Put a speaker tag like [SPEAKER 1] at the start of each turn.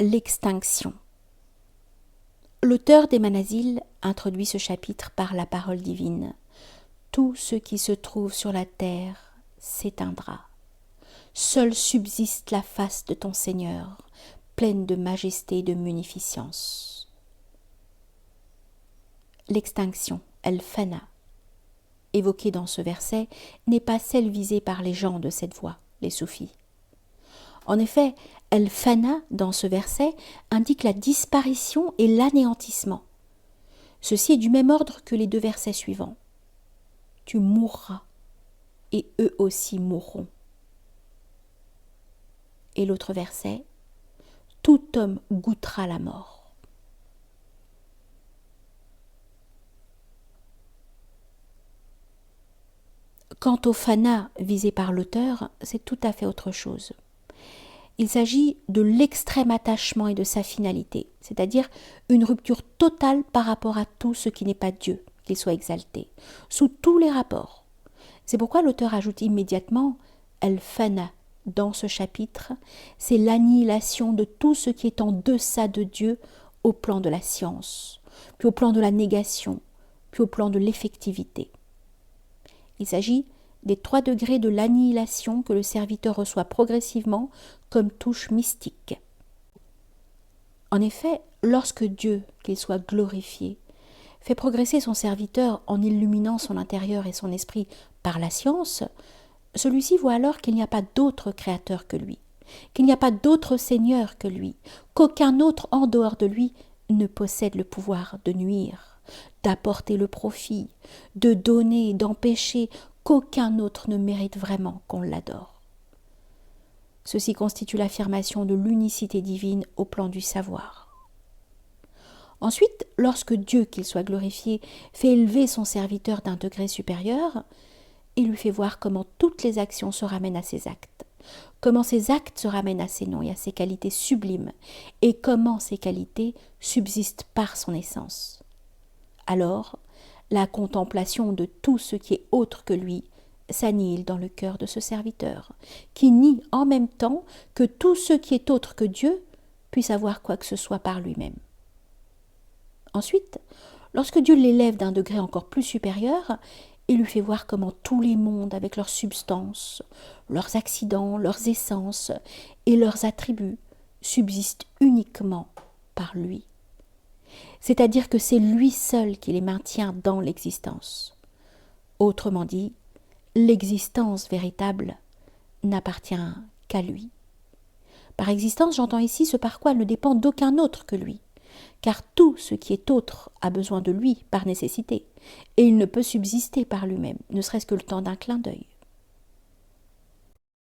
[SPEAKER 1] L'extinction. L'auteur des Manazil introduit ce chapitre par la parole divine. Tout ce qui se trouve sur la terre s'éteindra. Seule subsiste la face de ton Seigneur, pleine de majesté et de munificence. L'extinction, el-fana, évoquée dans ce verset, n'est pas celle visée par les gens de cette voie, les soufis. En effet, el-fana, dans ce verset, indique la disparition et l'anéantissement. Ceci est du même ordre que les deux versets suivants. Tu mourras, et eux aussi mourront. Et l'autre verset, tout homme goûtera la mort. Quant au fana visé par l'auteur, c'est tout à fait autre chose. Il s'agit de l'extrême attachement et de sa finalité, c'est-à-dire une rupture totale par rapport à tout ce qui n'est pas Dieu, qu'il soit exalté, sous tous les rapports. C'est pourquoi l'auteur ajoute immédiatement « el-fana » dans ce chapitre, c'est l'annihilation de tout ce qui est en deçà de Dieu au plan de la science, puis au plan de la négation, puis au plan de l'effectivité. Il s'agit des 3 degrés de l'annihilation que le serviteur reçoit progressivement comme touche mystique. En effet, lorsque Dieu, qu'il soit glorifié, fait progresser son serviteur en illuminant son intérieur et son esprit par la science, celui-ci voit alors qu'il n'y a pas d'autre créateur que lui, qu'il n'y a pas d'autre Seigneur que lui, qu'aucun autre en dehors de lui ne possède le pouvoir de nuire, d'apporter le profit, de donner, d'empêcher, qu'aucun autre ne mérite vraiment qu'on l'adore. Ceci constitue l'affirmation de l'unicité divine au plan du savoir. Ensuite, lorsque Dieu, qu'il soit glorifié, fait élever son serviteur d'un degré supérieur, il lui fait voir comment toutes les actions se ramènent à ses actes, comment ces actes se ramènent à ses noms et à ses qualités sublimes, et comment ces qualités subsistent par son essence. Alors, la contemplation de tout ce qui est autre que lui s'annihile dans le cœur de ce serviteur, qui nie en même temps que tout ce qui est autre que Dieu puisse avoir quoi que ce soit par lui-même. Ensuite, lorsque Dieu l'élève d'un degré encore plus supérieur, il lui fait voir comment tous les mondes, avec leurs substances, leurs accidents, leurs essences et leurs attributs, subsistent uniquement par lui. C'est-à-dire que c'est lui seul qui les maintient dans l'existence. Autrement dit, l'existence véritable n'appartient qu'à lui. Par existence, j'entends ici ce par quoi elle ne dépend d'aucun autre que lui, car tout ce qui est autre a besoin de lui par nécessité, et il ne peut subsister par lui-même, ne serait-ce que le temps d'un clin d'œil.